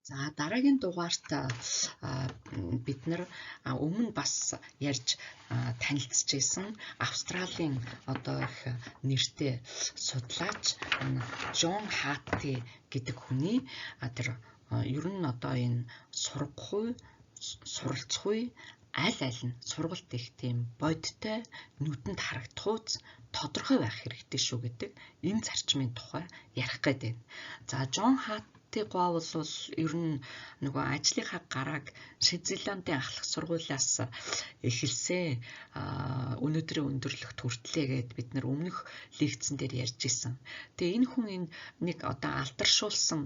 За дараагийн дугаарт бид нар өмнө бас ярьж танилцчихсан Австралийн одоо их нэртэй судлаач Джон Хатти гэдэг хүний тэр ер нь одоо энэ сургахгүй, суралцахгүй аль нь сургалт их тийм бодтой нүдэнд харагдах үз тодорхой байх хэрэгтэй шүү гэдэг энэ зарчмын тухай ярих гэдэг. За Джон Хатти гоо бол ер нь нөгөө ажлынхаа гарааг Швейцалийн ахлах сургуулиас эхэлсэн өнөөдрийн өндөрлөгт хүртлээгээд бид нар өмнөх лекцэн дээр ярьж исэн. Тэгээ энэ хүн нэг одоо алдаршуулсан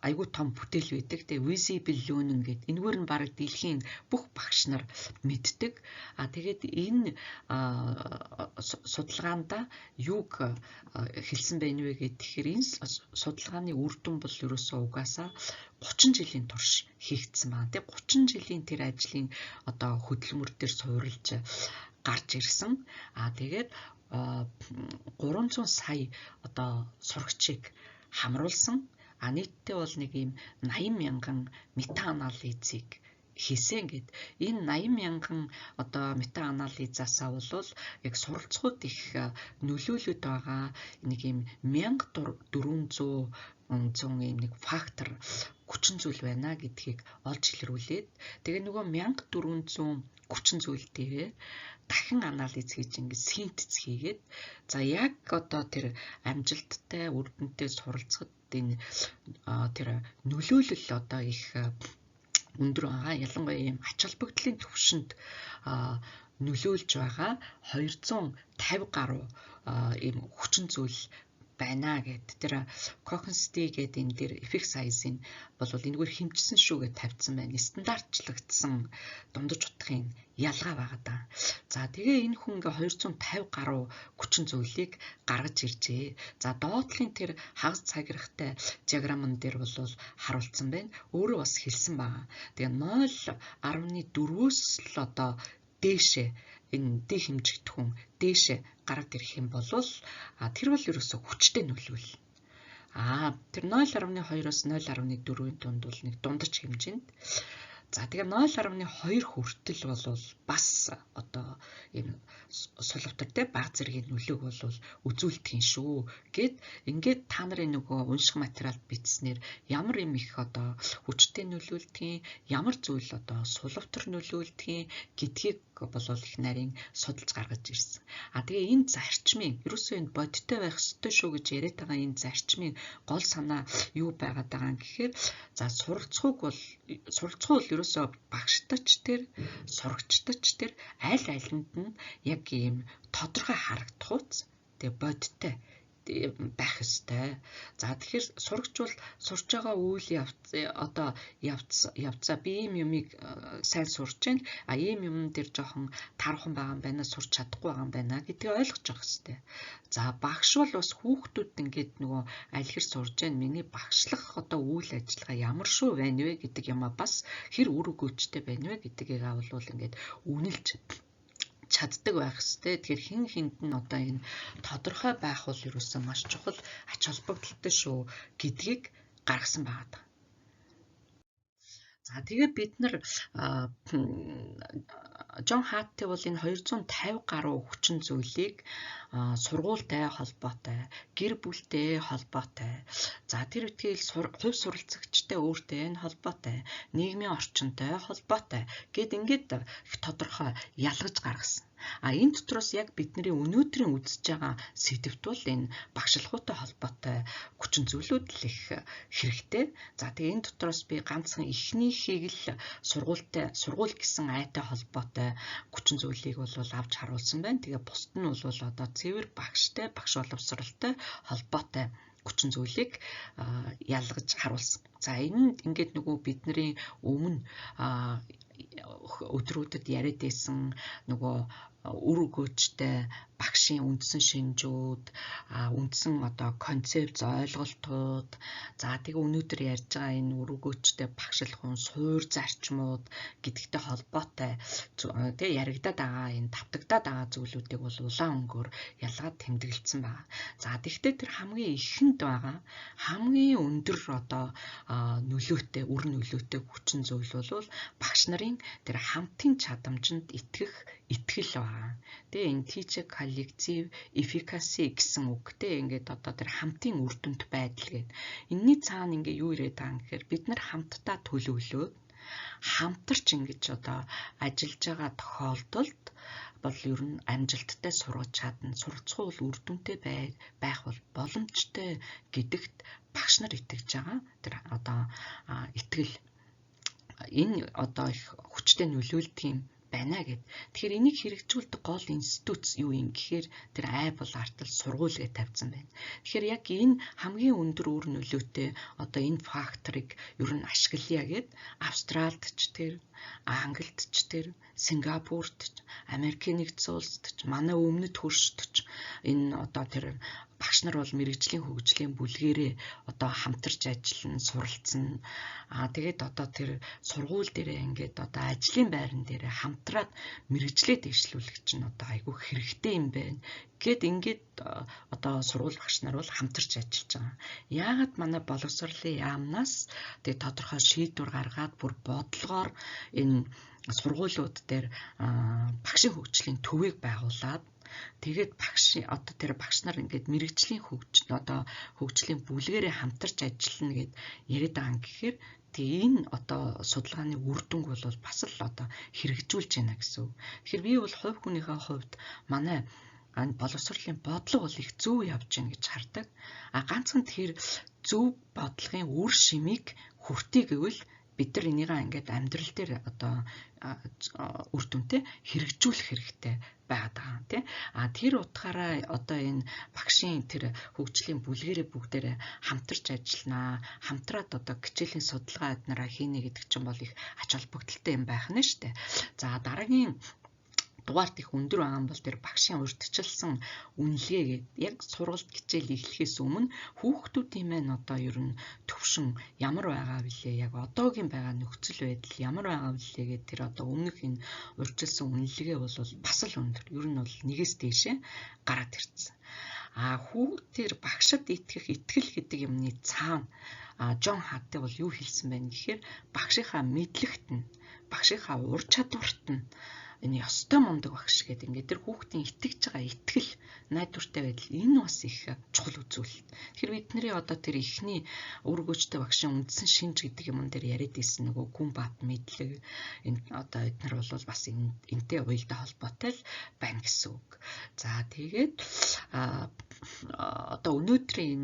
айгуу том бүтээл байдаг. Тэгээ visible learning гэдэг энэгээр нь бараг дэлхийн бүх багш нар мэддэг. Тэгээд энэ судалгаанда юуг хэлсэн байна вэ гэхээр энэ судалгааны үр дүн бол ерөөсөө угаасаа 30 жилийн турш хийгдсэн байна. Тэгээ 30 жилийн тэр ажлын одоо хөдөлмөр дээр суурилж гарч ирсэн. Тэгээд 300 сая одоо сурагчийг хамруулсан. Нийтдээ бол нэг юм 80 мянган метаанализыг хийсэн гэд. Энэ 80 мянган одоо метаанализаасаа бол яг суралцахууд их нөлөөлөд байгаа нэг юм 1400 юм нэг фактор хүчин зүйл байна гэдгийг олж илрүүлээд тэгээ нөгөө 1400 хүчин зүйл дээр дахин анализ хийж ингээд синтез хийгээд за яг одоо тэр амжилттай үр дүнтэй суралцахад энэ тэр нөлөөлөл одоо их өндөр байгаа. Ялангуяа ийм ач холбогдлын түвшинд нөлөөлж байгаа 250 гаруй ийм хүчин зүйл байна гэд. Тэр Cochensty гэдэг энэ дээр effect size-ийн бол энэгээр хэмжсэн шүүгээ тавьсан байна. Стандартлагдсан дундаж утгын ялгаа байгаа даа. За тэгээ энэ хүн ингээ 250 гаруй хүчин зүйлийг гаргаж иржээ. За доотлын тэр хагас цагирахтай диаграмн дээр бол харуулсан байна. Өөрөө бас хэлсэн байгаа. Тэгээ 0.4-өөс л одоо дээшээ энэ дэ хэмжигдэх хүн дээшээ гараад ирэх юм бол тэр бол ерөөсө хүчтэй нөлөөлөл. Тэр 0.2-оос 0.4-ийн дунд бол нэг дундаж хэмжээнд. За тэгээ 0.2 хүртэл бол бас одоо энэ сулвтартай баг зэргийн нөлөөг бол үзүүлдэг юм шүү. Гэт ингээд та нарын нөгөө унших материал бичснээр ямар юм их одоо хүчтэй нөлөөлдгийг, ямар зүйл одоо сулвтар нөлөөлдгийг гэдгийг бол их нарийн судалж гаргаж ирсэн. Тэгээ энэ зарчмын ерөөсөө энэ бодиттой байх ёстой шүү гэж яриад байгаа энэ зарчмын гол санаа юу байгаад байгаа юм гэхээр за суралцахуг бол ерөөсөө багштач тэр сурагчтач тэр аль алинд нь яг ийм тодорхой харагдах үз тэгээ бодиттой байх ёстой. За тэгэхээр сурагч бол сурч байгаа үйл явцаа би ийм юмыг сайн сурч байна. Ийм юм дээр жоохон тархан байгаа юм байна, сурч чадахгүй байгаа юм байна гэдгийг ойлгож авах ёстой. За багш бол бас хүүхдүүд ингээд нөгөө аль хэр сурж байна, миний багшлах одоо үйл ажиллагаа ямар шүү байна вэ гэдэг юмаа бас хэр үр өгөөжтэй байна вэ гэдгийг бол ингээд үнэлж чаддаг байх ёстой. Тэгэхээр хин хинд нь одоо энэ тодорхой байх бол ерөөсөө маш чухал ач холбогдолтой шүү гэдгийг гаргасан байгаа. За тэгээ бид нар Джон Хатти бол энэ 250 гаруй хүчин зүйлийг сургуультай холбоотой, гэр бүлтэй холбоотой. За тэр үтгэл хувь суралцагчтай өөртөө энэ холбоотой, нийгмийн орчинтой холбоотой гэд ингээд их тодорхой ялгаж гаргасан. Энэ дотроос яг бидний өнөөдрийн үзэж байгаа сэдвт бол энэ багшлахуйтай холбоотой хүчин зүйлүүд л их хэрэгтэй. За тэгээ энэ дотроос би ганцхан эхнийхийг л сургууль гэсэн айтай холбоотой хүчин зүйлийг бол авч харуулсан байна. Тэгээ бусд нь бол одоо цэвэр багштай, багш боловсролтой холбоотой хүчин зүйлийг ялгаж харуулсан. За энэ ингээд нөгөө бидний өмнө өдрүүдэд яриад байсан нөгөө үр өгөөжтэй багшийн үндсэн шинжүүд, үндсэн одоо концепц ойлголтууд, за тэгээ өнөөдөр ярьж байгаа энэ үр өгөөжтэй багшлахын суур зарчмууд гэдэгтэй холбоотой тэгээ яригадаад байгаа энэ давтагдаад байгаа зүйлүүдийг бол улаан өнгөөр ялгаад тэмдэглэсэн байна. За тэгвэл тэр хамгийн ихэнд байгаа хамгийн өндөр одоо нөлөөтэй үр нөлөөтэй хүчин зүйл бол багш нарын тэр хамтын чадамжинд итгэл байгаа. Тэгээ энэ teacher collective efficacy гэсэн үг. Тэ ингээд одоо тэр хамтын үр дүнд байдал гэдэг. Энийний цаана ингээ юу ирээд байгаа юм гэхээр бид нар хамтдаа төлөвлөөд хамтарч ингэж одоо ажиллаж байгаа тохиолдолд бол ер нь амжилттай сургаж чадна. Суралцах бол үр дүнтэй байх бол боломжтой гэдэгт багш нар итгэж байгаа. Тэр одоо итгэл энэ одоо их хүчтэй нөлөөлдөг юм байна гэд. Тэгэхээр энийг хэрэгжүүлдэг гол институт юу юм гэхээр тэр Apple Art-л сургууль гэж тавьсан байна. Тэгэхээр яг энэ хамгийн өндөр үр нөлөөтэй одоо энэ факторыг ер нь ашиглая гэд Австралид ч тэр, Англид ч тэр, Сингапурт ч, Америкийн нэгдсэн улсад ч, манай өмнөд хөршид ч энэ одоо тэр багш нар бол мэрэгжлийн хөгжлийн бүлгээрээ одоо хамтарч ажиллана, суралцсан. Тэгээд одоо тэр сургууль дээрээ ингээд одоо ажлын байран дээрээ хамтраад мэрэгжлээ дэвшлүүлэх чинь одоо айгүй хэрэгтэй юм байна. Ингээд одоо сургууль багш нар бол хамтарч ажиллаж байгаа. Яагаад манай боловсролын яамнаас тэг тодорхой шийдвэр гаргаад бүр бодлогоор энэ сургуулиуд дээр багшийн хөгжлийн төвийг байгуулад тэгээд одоо тэр багш нар ингээд мэрэгжлийн хөгжлийн бүлгээрээ хамтарч ажиллана гэд яриад байгаа юм гэхээр тэгээ энэ одоо судалгааны үр дүнг бол бас л одоо хэрэгжүүлж байна гэсэн үг. Тэгэхээр би бол хувь хүнийхээ хувьд манай боловсролын бодлого бол их зөв явж байна гэж хардаг. Ганцхан тэр зөв бодлогын үр шимийг хүртээ гэвэл бид нар энийгээ ингээд амьдрал дээр одоо үр дүнтэй хэрэгжүүлэх хэрэгтэй байгаа тийм. Тэр утгаараа одоо энэ багшийн тэр хөгжлийн бүлгэрээ бүгдээрээ хамтарч ажилланаа, хамтраад одоо хичээлийн судалгаа эднараа хийнэ гэдэг чинь бол их ач холбогдолтой юм байх нь шүү дээ. За дараагийн дугаарт их өндөр байгаа бол тэр багшийн урьдчилсан үнэлгээ гэдэг. Яг сургалт хичээл эхлэхээс өмнө хүүхдүүдийн маань одоо ер нь төвшин ямар байгаа вүлээ, яг одоогийн байгаа нөхцөл байдал ямар байгаа вүлээ гэдэг тэр одоо өмнөх энэ урьдчилсан үнэлгээ бол бас л өндөр. Ер нь бол нэгээс дээшээ гараад ирсэн. Хүүхд тэр багшид итгэх итгэл гэдэг юмны цаана Джон Хаттай бол юу хэлсэн байна гэхээр багшийнхаа мэдлэгт нь, багшийнхаа ур чадварт нь энэ ёстой мундаг багш гэдэг ингээд тэр хүүхдийн итгэж байгаа итгэл найдвартай байдал энэ бас их чухал үзүүлэлт. Тэгэхээр бидний одоо тэр ихний үр өгөөжтэй багшийн үндсэн шинж гэдэг юм дээр яриад ирсэн нөгөө гүн бат мэдлэг энэ одоо эднэр бол бас энтэй уялдаа холбоотой л байна гэсэн үг. За тэгээд одоо өнөөдрийн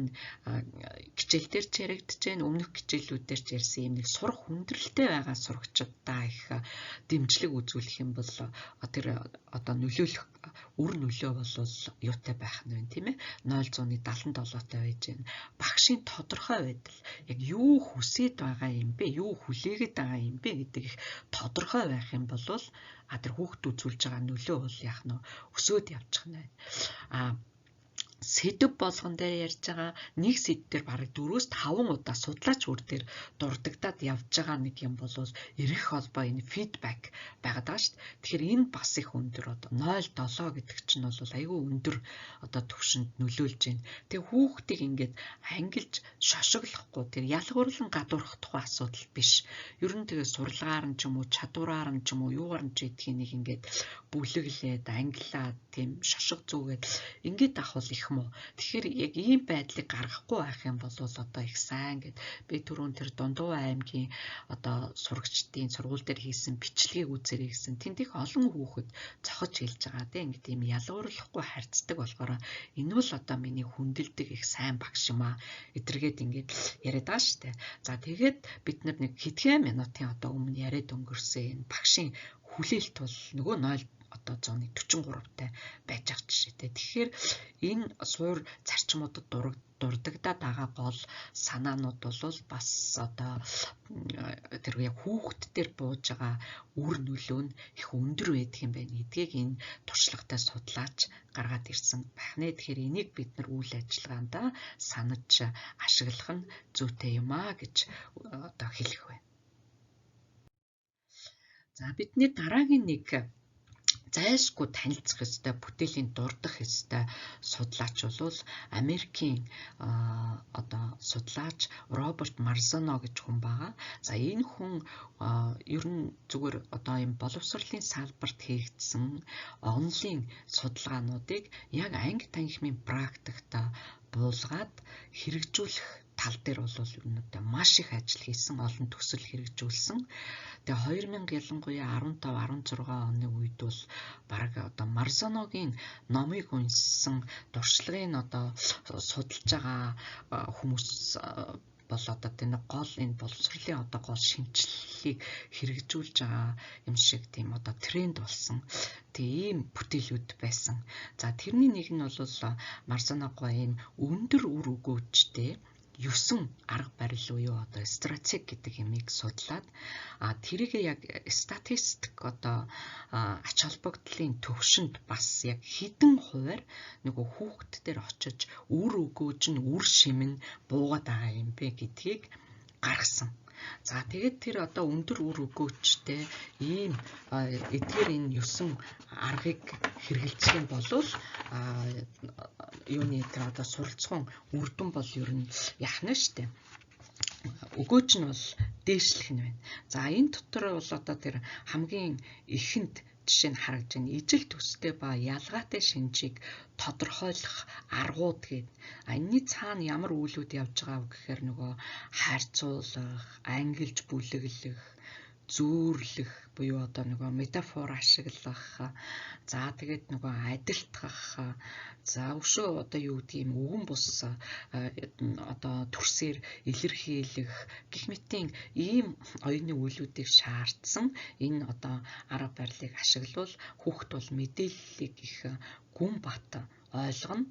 хичээл дээр ч яригдж байна, өмнөх хичээлүүд дээр ч ярьсан юм нэг сурах хүндрэлтэй байгаа сурагчдаа их дэмжлэг үзүүлэх юм бол тэр одоо нөлөөлөх үр нөлөө бол юутай байх нь вэ тийм ээ 0.77-тай байж байна. Багшийн тодорхой байдал яг юу хүсээд байгаа юм бэ, юу хүлээгээд байгаа юм бэ гэдэг их тодорхой байх юм бол тэр хүүхд үзүүлж байгаа нөлөө бол яах нь өсөөд явчих нь байна. Сэдв болгон дээр ярьж байгаа нэг сэдв дээр бараг 4-5 удаа судлаач үр дээр дурддагдаад явж байгаа нэг юм бол эрэх холбоо энэ фидбек байгаад байгаа шүү дээ. Тэгэхээр энэ бас их өндөр одоо 0.7 гэдэг чинь бол айгүй өндөр одоо төвшөнд нөлөөлж байна. Тэгээ хүүхдийг ингээд ангилж шошиглохгүй тэр ялгуурлан гадуурх тухай асуудал биш. Ер нь тэгээ сурлагаар нь ч юм уу чадвараар нь ч юм уу юугаар нь ч гэдгийг нэг ингээд бүлэглээд ангилаад тийм шошиг зүгээд ингээд авах их муу. Тэгэхээр яг ийм байдлыг гаргахгүй байх юм бол одоо их сайн гэд би түрүүн тэр Дундуу аймгийн одоо сурагчдын сургууль дээр хийсэн бичлэгийг үзээрэй гэсэн. Тэнд их олон хүүхэд зохиж хэлж байгаа тийм ингээд ийм ялгуурлахгүй харьцдаг болохоор энэ бол одоо миний хүндэлдэг их сайн багш юм аа эдэргээд ингээд яриад байгаа шүү дээ. За тэгээд бид нэг хэдхэн минутын одоо өмнө яриад өнгөрсөн энэ багшийн хүлээлт бол нөгөө одоо зооны 43-тай байж ах жишээтэй. Тэгэхээр энэ суур зарчмуудад дурддагдаад байгаа гол санаанууд бол бас одоо тэр яг хүүхэд дээр бууж байгаа үр нөлөө нь их өндөр байдаг юм байна гэдгийг энэ туршлагатай судлаач гаргаад ирсэн байна. Тэгэхээр энийг бид нар үйл ажиллагаанд санаж ашиглах нь зүйтэй юм аа гэж одоо хэлэх байна. За бидний дараагийн нэг зайлшгүй танилцах ёстой бүтээлийн дурдах ёстой судлаач бол Америкийн одоо судлаач Роберт Марзано гэж хүн байгаа. За энэ хүн ер нь зүгээр одоо юм боловсролын салбарт хийгдсэн онлын судалгаануудыг яг анги танхимын практикт буулгаад хэрэгжүүлэх тал дээр бол ер нь одоо маш их ажил хийсэн, олон төсөл хэрэгжүүлсэн. Тэгээ 2000 ялангуяа 15-16 оны үед бол бараг одоо Марзаногийн номыг уншсан туршлагын одоо судалж байгаа хүмүүс бол одоо тийм гол энэ боловсролын одоо гол шинжилгээг хэрэгжүүлж байгаа юм шиг тийм одоо тренд болсон. Тэгээ ийм бүтээлүүд байсан. За тэрний нэг нь бол Марзаногоо ийм өндөр үр өгөөжтэй 9 арга барил буюу одоо стратеги гэдэг юмыг судлаад тэрийг яг статистик одоо ач холбогдлын төвшөнд бас яг хэдэн хувиар нөгөө хүүхэд дээр очиж үр өгөөж нь үр шим нь буугаад байгаа юм бэ гэдгийг гаргасан. За тэгээд тэр одоо өндөр үр өгөөжтэй ийм эдгээр энэ 9 аргыг хэрэгэлцэх юм бол юуны тэр одоо суралцсан үр дүн бол ер нь яхна штэ. Өгөөж нь бол дээшлэх нь байна. За энэ дотор бол одоо тэр хамгийн ихэнд жишээ нь харагдж байна. Ижил төстэй ба ялгаатай шинжийг тодорхойлох аргууд гээд. Энэний цаана ямар үйлүүд явж байгааг гэхээр нөгөө хайрцуулах, ангилж бүлэглэх, зүүрлэх буюу одоо нөгөө метафор ашиглах, за тэгээд нөгөө адилтгах, за өшөө одоо юу гэдэг юм өвгөн бус одоо төрсөөр илэрхийлэх гэх мэтийн ийм оюуны үйлүүдийг шаардсан энэ одоо арга барилыг ашиглавал хүүхэд бол мэдээллийг их гүн бат ойлгоно.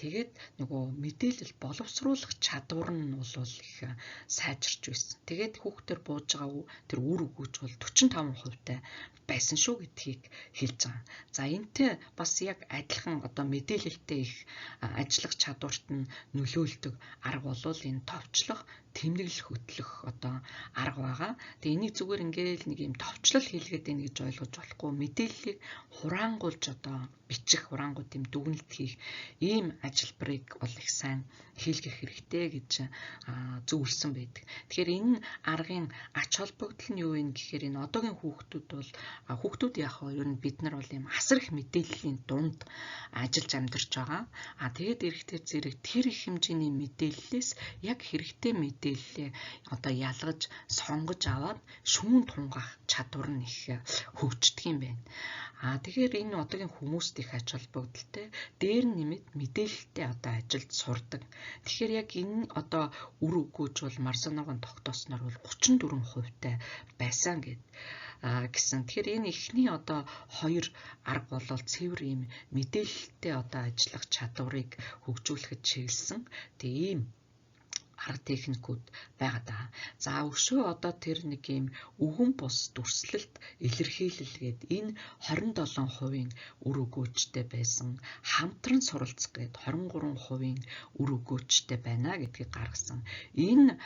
Тэгээд нөгөө мэдээлэл боловсруулах чадвар нь бол их сайжирч байсан. Тэгээд хүүхдээр бууж байгаа тэр үр өгөөж бол 45%-тай байсан шүү гэдгийг хэлж байгаа. За энтэй бас яг адилхан одоо мэдээлэлтэй их ажиллах чадварт нь нөлөөлдөг арга бол энэ товчлох, тэмдэглэл хөтлөх одоо арга байгаа. Тэгээ энийг зүгээр ингээл нэг юм товчлол хийлгээд байна гэж ойлгож болохгүй. Мэдээллийг хураангуулж одоо бичих, хураангууд юм дүгнэлт хийх ийм ажилбарыг бол их сайн хийлгэх хэрэгтэй гэж зөвлөсөн байдаг. Тэгэхээр энэ аргын ач холбогдол нь юу вэ гэхээр энэ одоогийн хүүхдүүд бол хүүхдүүд яг ер нь бид нар бол юм асар их мэдээллийн дунд ажиллаж амьдарч байгаа. Тэгээд эрэгтэй зэрэг тэр их хэмжээний мэдээллээс яг хэрэгтэй мэдээллээ одоо ялгаж сонгож аваад шүүн тунгаах чадвар нь их хөгждөг юм байна. Тэгэхээр энэ одоогийн хүмүүст их ач холбогдолтой дээр нэмээд мэдээлэлтэй одоо ажилд сурдаг. Тэгэхээр яг энэ одоо үр өгөөж бол Марзаногоон тогтоосноор бол 34%-тай байсан гэсэн. Тэгэхээр энэ эхний одоо хоёр арга болол цэвэр ийм мэдээлэлтэй одоо ажиллах чадварыг хөгжүүлэхэд чиглэсэн. Тэгээ ийм арга техникүүд байгаа даа. За өшөө одоо тэр нэг юм өвгөн бус дүрслэлт илэрхийлэлгээд энэ 27% үр өгөөжтэй байсан. Хамтран суралцах гээд 23% үр өгөөжтэй байна гэдгийг гаргасан. Энэ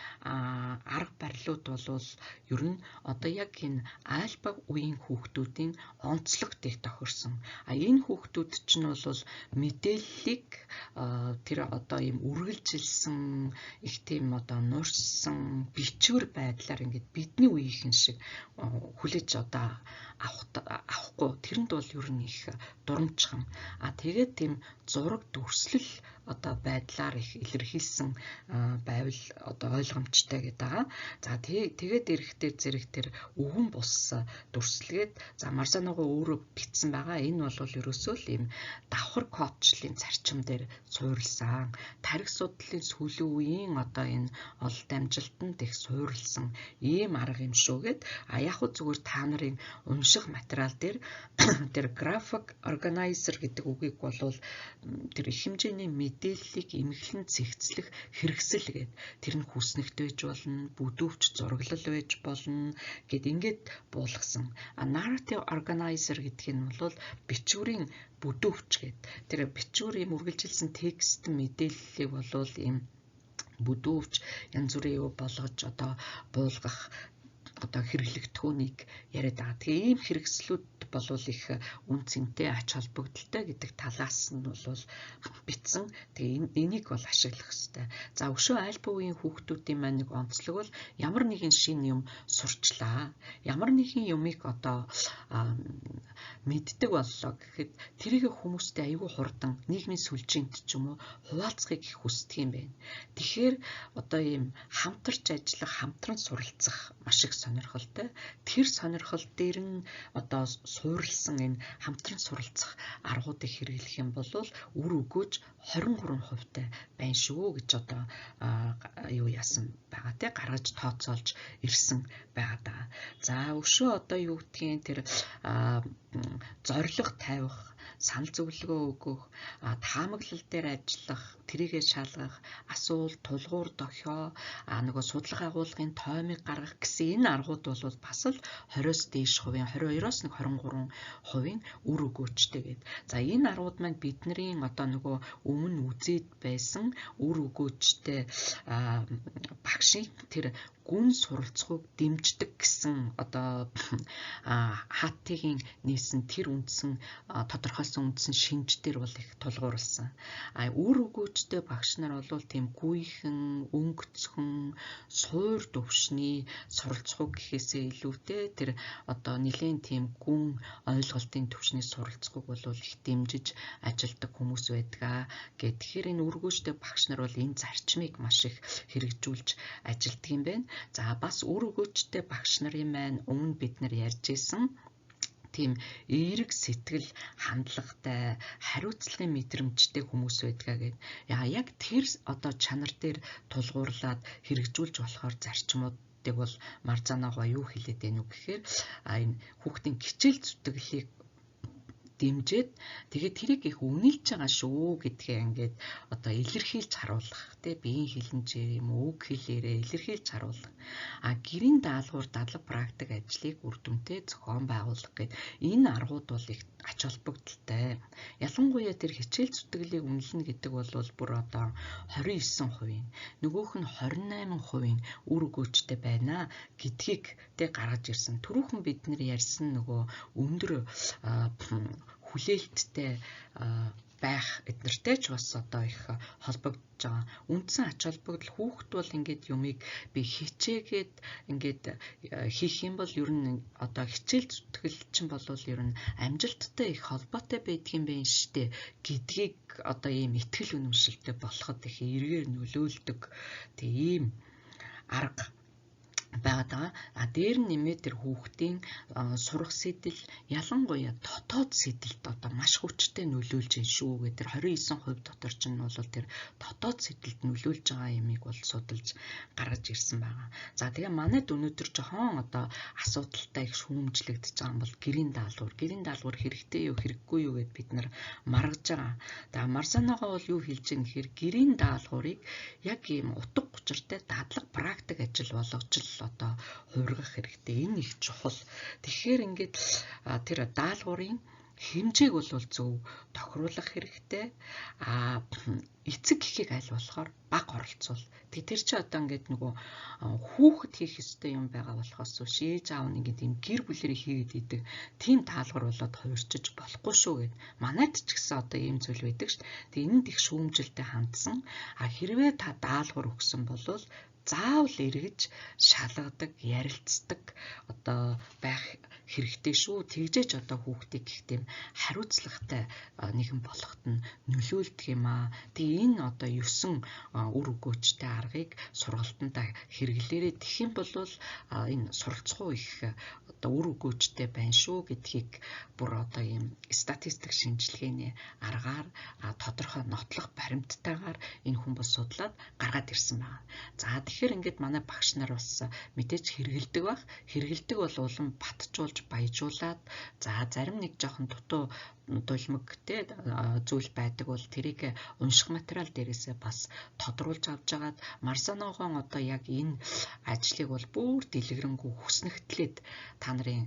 арга барилууд бол ер нь одоо яг энэ альба үеийн хүүхдүүдийн онцлог дээх тохирсон. Энэ хүүхдүүд чинь бол мэдээллийг тэр одоо юм үргэлжилсэн их тийм одоо нуурсан бичвэр байдлаар ингээд бидний үеийнхэн шиг хүлээж одоо авахгүй тэрэнд бол ер нь их дурамчхан. Тэгээд тийм зураг дүрслэл одоо байдлаар их илэрхийлсэн байвал одоо ойлгомжтой гэдэг байгаа. За тэгээд эрэхтэй зэрэг тэр өвгөн бус дүрслэгээд за Марзанова өөрөө бичсэн байгаа. Энэ бол ерөөсөө л ийм давхар кодчлын зарчим дээр суурилсан. Тарих судлалын сүүлийн үеийн одоо энэ ололт амжилтанд их суурилсан ийм арга юм шүүгээд яг хөө зүгээр та нарын унших материал дээр тэр graphic organizer гэдэг үгийг болвол тэр их хэмжээний мэдээллийг эмхлэн цэгцлэх хэрэгсэл гээд тэр нь хүснэгт байж болно, бүдүүвч зураглал байж болно гэд ингээд буулгасан. Narrative organizer гэдэг нь бол бичвэрийн бүдүүвч гээд тэр бичвэр юм үргэлжилсэн текст мэдээллийг болвол ийм бүдүүвч янз бүрийн юу болгож одоо буулгах одоо хэрэглэгдэхүүнийг яриад байгаа. Тэгээ ийм хэрэгслүүд болвол их үн цэнтэй ач холбогдолтой гэдэг талаас нь бол бичсэн. Тэгээ энийг бол ашиглах хэрэгтэй. За өшөө аль бивийн хүүхдүүдийн маань нэг онцлог бол ямар нэгэн шинэ юм сурчлаа. Ямар нэгэн юмыг одоо мэддэг боллоо гэхэд тэрийг хүмүүстэй аюул хурдан нийгмийн сүлжээнд ч юм уу хуваалцахыг их хүсдэг юм байна. Тэгэхээр одоо ийм хамтарч ажиллах, хамтран суралцах маш их сонирхолтой. Тэр сонирхол дээр нь одоо суурилсан энэ хамтран суралцах аргуудыг хэрэглэх юм бол үр өгөөж 23% байна шүү гэж одоо юу яасан байгаа те гаргаж тооцоолж ирсэн байгаа даа. За өшөө одоо юу гэдгийг тэр зорилго тавих, санал зөвлөгөө өгөх, таамаглал дээр ажиллах, тэрийгэ шалгах, асуулт, тулгуур дохио, нөгөө судлага агуулгын тоймыг гаргах гэсэн энэ аргууд бол бас л 20-с дээш хувийн 22-оос 23% үр өгөөжтэй гэдэг. За энэ аргууд маань бидний одоо нөгөө өмнө үзээд байсан үр өгөөжтэй багшийн тэр гүн суралцахыг дэмждэг гэсэн одоо хатыгийн нээсэн тэр үндсэн тодорхойлсон үндсэн шинж дээр бол их тулгуурласан. Үр өгөөжтэй багш нар бол тийм гүйхэн, өнгөцхөн, суур төвшний суралцахыг гэхээсээ илүүтэй тэр одоо нэлээд тийм гүн ойлголтын төвшний суралцахыг бол их дэмжиж ажилдаг хүмүүс байдаг. Тэгэхээр энэ үр өгөөжтэй багш нар бол энэ зарчмыг маш их хэрэгжүүлж ажилдаг юм байна. За бас үр өгөөжтэй багш нарын маань өмнө бид нар ярьж исэн тийм эерэг сэтгэл хандлагатай, хариуцлагын мэдрэмжтэй хүмүүс байдгаа гэдэг. Яг тэр одоо чанар дээр тулгуурлаад хэрэгжүүлж болохоор зарчмуудыг бол Марзанова юу хэлээд байна уу гэхээр энэ хүүхдийн хичээл зүтгэлийг дэмжиж тэгээд тэрийг их үнэлж байгаа шүү гэдгээ ингээд одоо илэрхийлж харуулах тий биеийн хилэнцээр юм үг хэлээрээ илэрхийлж харуулах гэрийн даалгавар дадлаг практик ажлыг үр дүнтэй зохион байгуулах гэд энэ аргууд бол их ач холбогдолтой. Ялангуяа тэр хичээл зүтгэлийг үнэлнэ гэдэг бол бүр одоо 29%, нөгөөх нь 28% үр өгөөжтэй байна гэдгийг тэ гаргаж ирсэн. Түрүүхэн бид нэр ярьсан нөгөө өндөр хүлээлттэй байх эднэртэй ч бас одоо их холбогдож байгаа. Үндсэн ач холбогдол хүүхэд бол ингээд юмыг би хичээгээд ингээд хийх юм бол ер нь одоо хичээл зүтгэл чинь бол ер нь амжилттай их холбоотой байдгийн байна штэ гэдгийг одоо ийм итгэл үнэмшилтэй болоход их эргээр нөлөөлдөг тийм арга байгаа. Дээр нь нэмээд тэр хүүхдийн сурах сэтэл ялангуяа дотоод сэтэлд одоо маш хүчтэй нөлөөлж байна шүү гэдэг. Тэр 29% дотор ч нь бол тэр дотоод сэтэлд нөлөөлж байгаа юмыг бол судалж гаргаж ирсэн байгаа. За тэгээ манайд өнөөдөр жохон одоо асуудалтай их шүүмжлэгдэж байгаа юм бол гэрийн даалгавар. Гэрийн даалгавар хэрэгтэй юу хэрэггүй юу гэд бид нар маргаж байгаа. Тэгээ Марзанова бол юу хэлж байгаа гэхээр гэрийн даалгаврыг яг ийм утга учиртай дадлаг практик ажил болгож одоо хувиргах хэрэгтэй. Энэ их чухал. Тэгэхээр ингээд тэр даалгаврын хэмжээг бол зөв тохируулах хэрэгтэй. Эцэг гэхийг аль болохоор бага оролцуул. Тэр чи одоо ингээд нөгөө хүүхэд хийх ёстой юм байгаа болохоос ээж аав нь ингээд юм гэр бүлэрээ хийгээд идэг. Тийм даалгавар болоод хувирчиж болохгүй шүү гэд. Манайд ч гэсэн одоо ийм зүйл байдаг шүү. Тэгээ энд их шүүмжилтэй хандсан. Хэрвээ та даалгавар өгсөн бол заавал эргэж шалгадаг, ярилцдаг одоо байх хэрэгтэй шүү. Тэгжээч одоо хүүхдийг гэх тийм хариуцлагатай нэгэн болоход нь нөлөөлдөг юм аа. Тэгээ энэ одоо 9 үр өгөөжтэй аргыг сургалтандаа хэрэглээрээ тэгэх юм бол энэ суралцгуу их одоо үр өгөөжтэй байна шүү гэдгийг бүр одоо ийм статистик шинжилгээний аргаар тодорхой нотлох баримттайгаар энэ хүмүүс судлаад гаргаад ирсэн байна. За тэгэхээр ингээд манай багш нар бас мэдээж хэрэгэлдэг баг. Хэрэгэлдэг бол улам батжуулж баяжуулаад за зарим нэг жоохон дутуу дулмаг те зүйл байдаг бол тэрийг унших материал дээрээсээ бас тодруулж авч жагаад Марсаногоон одоо яг энэ ажлыг бол бүр дэлгэрэнгүй хүснэгтлээд та нарын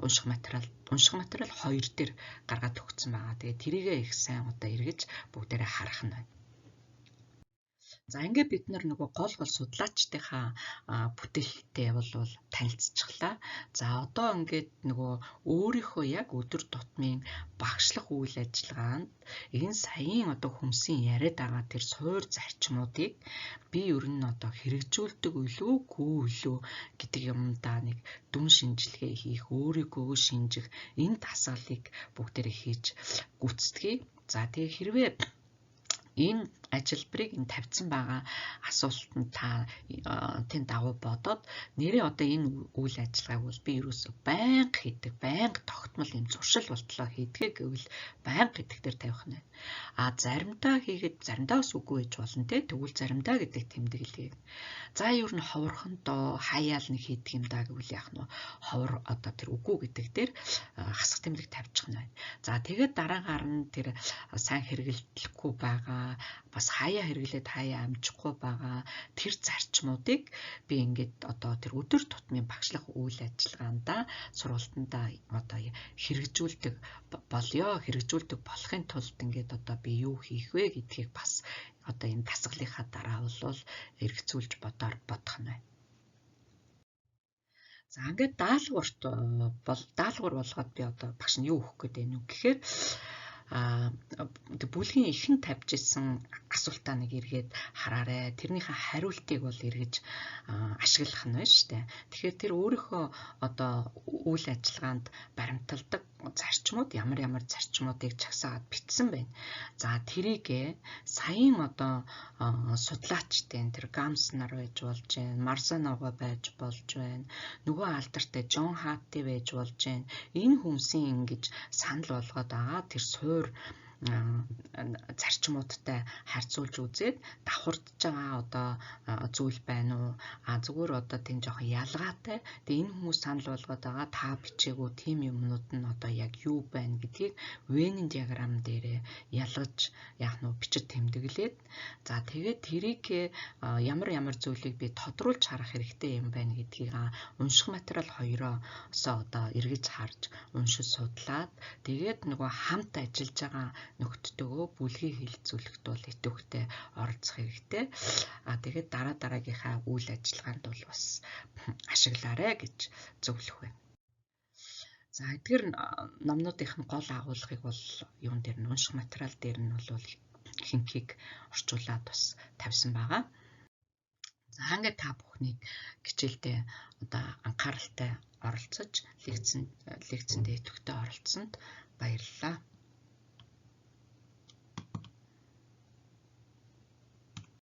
унших материал 2 дээр гаргаад өгсөн байгаа. Тэгээ тэрийгээ их сайн одоо эргэж бүгдээрээ харах нь байна. За ингээд бид нөгөө гол судлаачдынхаа бүтээлтэй бол танилцчихлаа. За одоо ингээд нөгөө өөрийнхөө яг өдөр тутмын багшлах үйл ажиллагаанд энэ саяын одоо хүмсийн яриад байгаа тэр суур зарчмуудыг би ер нь одоо хэрэгжүүлдэг үлээ гэдэг юмдаа нэг дүн шинжилгээ хийх, өөрийгөө шинжих энэ дасгалыг бүгдээрээ хийж гүйцэтгэе. За тэгээ хэрвээ энэ ажилбарыг энэ тавьсан байгаа асуултанд та тэнд дагуу бодоод нэрээ одоо энэ үйл ажиллагааг бол би ерөөсөө байнга хийдэг, байнга тогтмол юм зуршил болтлоо хийдгээ гэвэл байнга гэдэг дээр тавих нь. Заримдаа хийгээд заримдаа бас үгүй байж болно те. Тэгвэл заримдаа гэдэг тэмдэглэе. За ер нь ховорхондоо хаяал нэг хийдэг юм даа гэвэл яах нь ховор одоо тэр үгүй гэдэг дээр хасах тэмдэг тавьчих нь байна. За тэгээд дараагаар нь тэр сайн хэрэгэлдэхгүй байгаа бас хаяа хэрэглээд хаяа амжихгүй байгаа тэр зарчмуудыг би ингээд одоо тэр өдөр тутмын багшлах үйл ажиллагаандаа сургалтандаа одоо хэрэгжүүлдэг болохын тулд ингээд одоо би юу хийх вэ гэдгийг бас одоо энэ дасгалынхаа дараа бол эргэцүүлж бодох нь байна. За ингээд даалгавар болгоод би одоо багш нь юу өгөх гээд байна вэ гэхээр бүлгийн ихэн тавьж исэн асуултаа нэг эргээд хараарэ. Тэрнийхээ хариултыг бол эргэж ашиглах нь байна шүү дээ. Тэгэхээр тэр өөрийнхөө одоо үйл ажиллагаанд баримталдаг зарчмууд ямар зарчмуудыг чагсаагаад бичсэн байна. За тэрийг саяын одоо судлаачдын тэр Гамс нар байж болж байна, Марсаногоо байж болж байна, нөгөө алдартай Джон Хатти байж болж байна. Энэ хүмүүсийн ингэж санал болгоод байгаа тэр суур зарчмуудтай харьцуулж үзээд давхардж байгаа одоо зүйл байна уу? Зүгээр одоо тийм жоохон ялгаатай. Тэгээ энэ хүмүүс санал болгоод байгаа та бичээгүү тийм юмнууд нь одоо яг юу байна гэдгийг Венн диаграм дээр ялгаж яах нь бичиж тэмдэглээд за тэгээд тэрийг ямар зүйлийг би тодруулж харах хэрэгтэй юм байна гэдгийг унших материал 2-оосоо одоо эргэж харж уншиж судлаад тэгээд нөгөө хамт ажиллаж байгаа нөхдөдөө бүлгийн хилцүүлэхт бол идэвхтэй оролцох хэрэгтэй. Тэгээд дараагийнхаа үйл ажиллагаанд бол бас ашиглаарэ гэж зөвлөх байна. За эдгээр номнуудынх нь гол агуулгыг бол юун дээр нь унших материал дээр нь бол ихэнхийг орчуулад бас тавьсан байгаа. За ингээд та бүхнийг хичээлдээ одоо анхааралтай оролцож лекцэнд идэвхтэй оролцсонд баярлалаа.